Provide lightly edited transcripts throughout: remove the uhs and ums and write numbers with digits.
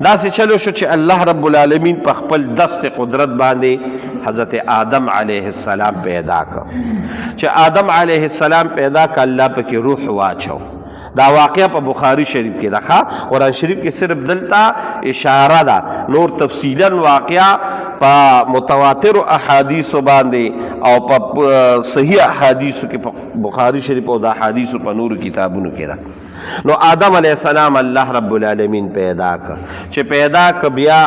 داسې چلو شو چې الله رب العالمین په خپل دست قدرت باندې حضرت آدم علیه السلام پیدا کړ. چې آدم علیه السلام پیدا کړ الله پکې روح واچو. دا واقعه په بخاری شریف کې ده. قرآن شریف کې صرف دلته اشاره ده، نور تفصیلا واقعه په متواتر احادیثو باندې او په صحیح احادیثو کې په بخاری شریف او د احادیثو په نورو کتابونو کې ده. نو آدم علیه السلام الله رب العالمین پیدا کړ. چې پیدا کړ بیا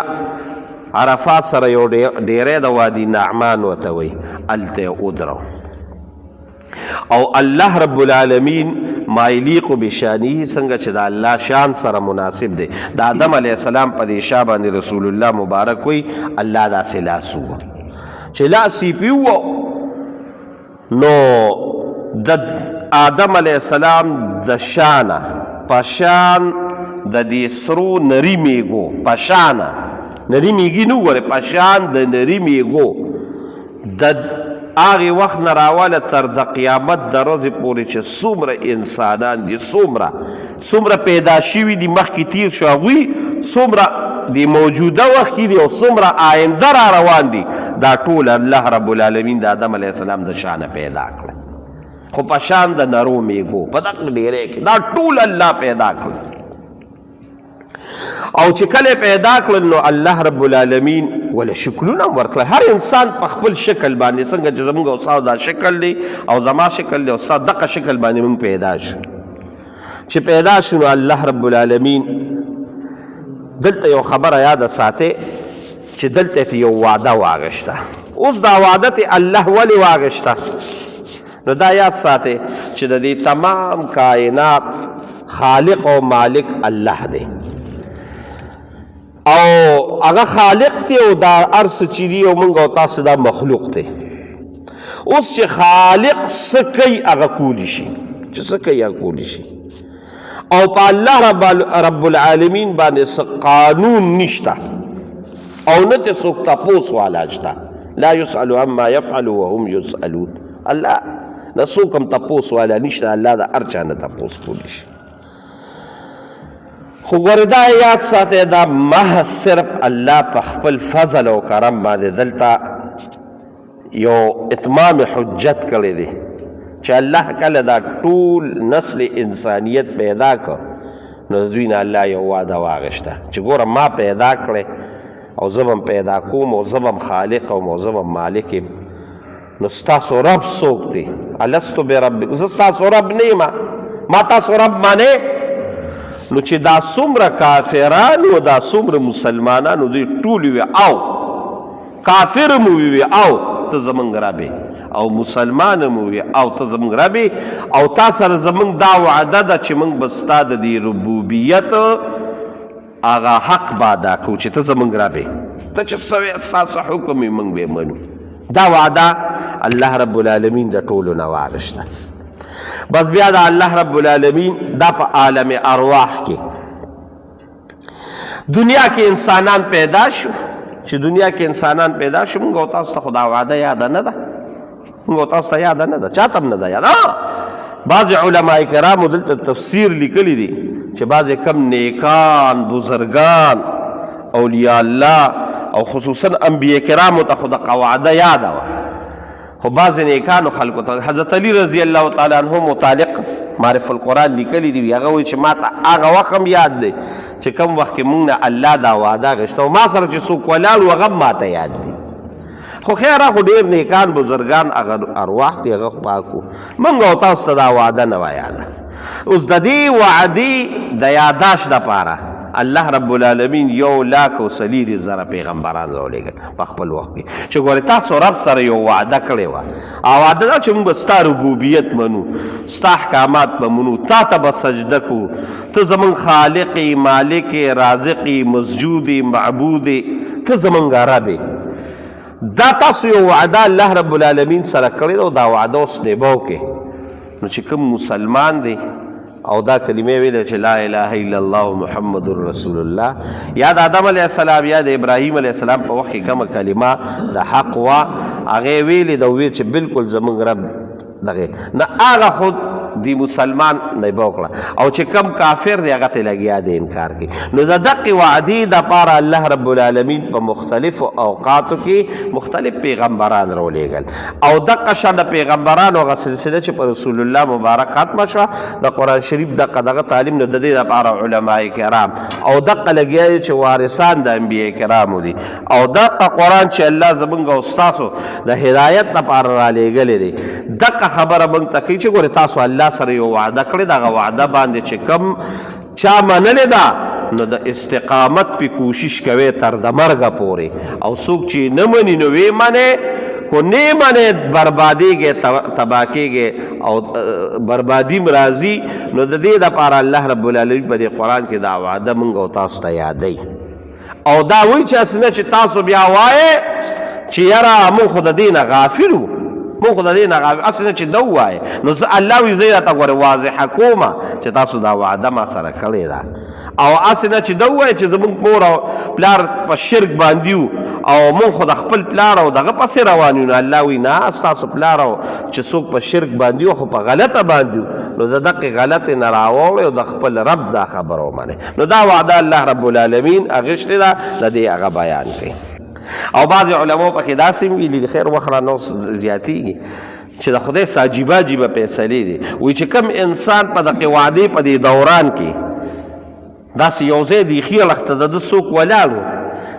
عرفات سره یو ډیری د وادي نعمان ورته وایي، هلته ودرو او الله رب العالمین ما یلیق بشانه څنګه چې د الله شان سره مناسب دی. د آدم علیه السلام په دې شا باندې رسول الله مبارک وی الله داسې لاس وو چې لاس یې پیوو نو د آدم علیه السلام د شانه په شان د دې سرو نري میږو په شانه نري میږي نو ګوره په شان د نري میږو د هغې وخت نه راواله تر د قیامت د ورځې پورې چې څومره انسانان دي څومره پیدا شوي دي مخکې تیر شو هغوی څومره د موجوده وخت کې دي او څومره آینده را روان دي دا ټول الله رب العالمین د آدم علیه السلام د شانه پیدا کړل. خو په شان د نرو میږو په دغه ډیری کې دا ټول الله پیدا کړل. او چې کله پیدا کړل نو الله رب العالمین ولې شکلونه هم ورکړل. هر انسان په خپل شکل باندې څنګه چې زموږ او ستا دا شکل دی او زما شکل دی او ستا دغه شکل باندې موږ پیدا شو. چې پیدا شو نو الله رب العالمین دلته یو خبره یاده ساتئ چې دلته یو وعده واغشته. اوس دا وعده ته الله ولې واغشته نو دا یاد ساتئ چې د دې تمام کائنات خالق او مالک الله دی او هغه خالق دی او دا هر څه چې دي او موږ او تاسو دا مخلوق دی. اوس چې خالق څه کوي هغه کولی شي، چې څه کوي هغه کولی شي او په الله رب العالمین باندې څه قانون نشته او نه ته څوک تپوس والا شته. لا یسأل عما یفعل وهم یسألون. الله نه څوک هم تپوس والا نشته، الله د هر چا نه تپوس کولی شي. خو ګوره دا یاد ساتئ دا محض صرف الله په خپل فضل او کرم باندې دلته یو اتمام حجت کړی دی چې الله کله دا ټول نسل انسانیت پیدا کړ نو د دوی نه الله یو وعده واغشته چې ګوره ما پیدا کړی او زه به پیدا کوم او زه به خالق او زه به مالک یم. نو ستاسو رب څوک دی؟ الستو بربکم، زه ستاسو رب نه یم، ما تاسو رب مانئ؟ نو چې دا څومره کافران او دا څومره مسلمانانو دوی ټول وي او کافر مو وي او ته زمونږ رب او مسلمان مو وي او ته زمونږ رب او تا سره زمونږ دا وعده ده چې موږ به ستا د دې ربوبیت هغه حق به ادا کوو چې ته زمونږ رب ته چې څه وایې ستاسو حکم یې موږ به منو. دا وعده الله رب العالمین د ټولو نه واغشته. بس بیا د الله رب العالمین دا په عالم ارواح کې دنیا کې انسانان پیدا شو. چې دنیا کې انسانان پیدا شو موږ او تاسو ته خو دا وعده یاده نه ده، موږ او تاسو ته یاده نه ده، چاته هم نه ده یاده. بعض علماء کرامو دلته تفسیر لیکلی دي چې بعض کم نیکان بزرگان اولیاء الله او خصوصا انبیاء کرامو ته خو دغه وعده یاده وه. خو بعض نیکانو خلکو ته حضرت علی رضی الله تعالی عنہ متعلق معرف القرآن لیکلی دی هغه وایي چې ما ته هغه وخت هم یاد دی چې کوم وخت کې موږ نه الله دا وعده غشته او ما سره چې څوک ولاړ و هغه هم ما ته یاد دی. خو خیر خو ډېر نیکان بزرګان هغه ارواح دي هغه پاک وو، موږ او تاسو ته دا وعده نه وه یاده. اوس د دې وعدې د یاداشت دپاره الله رب العالمین 1,40,000 پیغمبران راولېږل په خپل وخت کې چې ګورې تاسو رب سره یو وعده کړې وه او وعده دا چې موږ به ستا ربوبیت منو، ستا احکامات به منو، تا ته به سجده کوو، ته زموږ خالق یې، مالک یې، رازق یې، مسجود یې، معبود یې، ته زموږ رب یې. دا تاسو یو وعده الله رب العالمین سره کړې ده او دا وعده اوس نبا وکړې. نو چې کوم مسلمان دی او دا کلمې ویلې چې لا اله الا الله محمد رسول الله، یا د آدم علیه السلام یا د ابراهیم علیه السلام په وخت کې کومه کلمه د حق وه هغې ویلې ده، ویل چې بلکل زموږ رب دغې نه هغه خود دی مسلمان نه به وکړه او چې کم کافر دی هغه ته لګیا دی انکار کوي نو د دقې وعدې دپاره الله رب العالمین په مختلفو اوقاتو کې مختلف پیغمبران راولېږل او دقه شان د پیغمبرانو هغه سلسله چې په رسول الله مبارک ختمه شوه د قرآن شریف دغه تعلیم نو د دې دپاره علما کرام او دقه لګیا دي چې وارثان د انبیا کرامو دي او دقه قرآن چې الله زمونږ او ستاسو د هدایت دپاره رالیږلی دی دقه خبره موږ ته کوي چې ګورې تاسو الله سره یو وعده کړې دغه وعده باندې چې کم چا منلې ده نو د استقامت پې کوشش کوي تر د مرګه پورې او څوک چې نه مني نو ویې منې کو نه منې بربادیږي تباه کېږي او بربادیم راځي نو د دې دپاره الله رب العالمین په دې قرآن کې دا وعده موږ او تاسو ته یادوي او دا وایي چې اسنه چې تاسو بیا وایې چې یاره موږ خو د دې نه غافل وو موږ خو د دې نه غافل اسنه چې ده ووایې نو الله وایي زه یې راته ګورې واضحه کومه چې تاسو دا وعده ما سره کړې ده او اسنه چې ده ووایې چې زموږ مور او پلار په شرک باندې وو او موږ خو د خپل پلار او دغه پسې روان یو نو الله وایي نه ستاسو پلار او چې څوک په شرک باندې وو خو په غلطه باندې وو نو د دقې غلطې نه راوړئ او د خپل رب دا خبره ومنئ نو دا وعده الله رب العالمین اغوښتې ده د دې هغه بیان کوي او بعضې علماو پکې داسې ویلي دي خیر وخت رانه زیاتېږي چې د خدای څه عجیبه عجیبه فیصلې دي وایي چې کوم انسان په دغې وعدې په دې دوران کې داسې یو ځای د ښي اړخ ته د ده څوک ولاړ و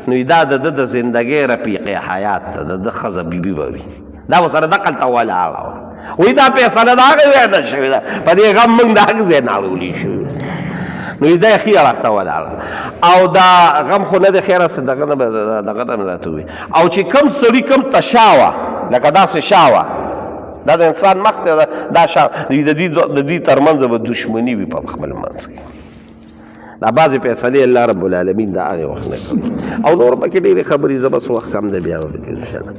نو دا د ده د زندګۍ رفیقې حیات ته د ده ښځه بیبي به وي دا ورسره دقلته ولاړه وه وایي دا فیصله د هغه ځای نه شوې ده په دې غم موږ د هغه ځای نه اړولي شوي نو دا یې ښي اړخ ته ولاړه او دا غم خو نه دی خیره دغه نه به دغه ته مې راته ووایي او چې کوم سړي کوم ته شا وه لکه داسې شا وه دا د انسان مخ دی دا شا د دوی تر منځه به دشمني وي په خپل منځ کې دا بعضې فیصلې الله رب العالمین د هغې وخت نه کوي او نور پکې ډېرې خبرې زه بس وخت کم دی بیا به پکې انشاءالله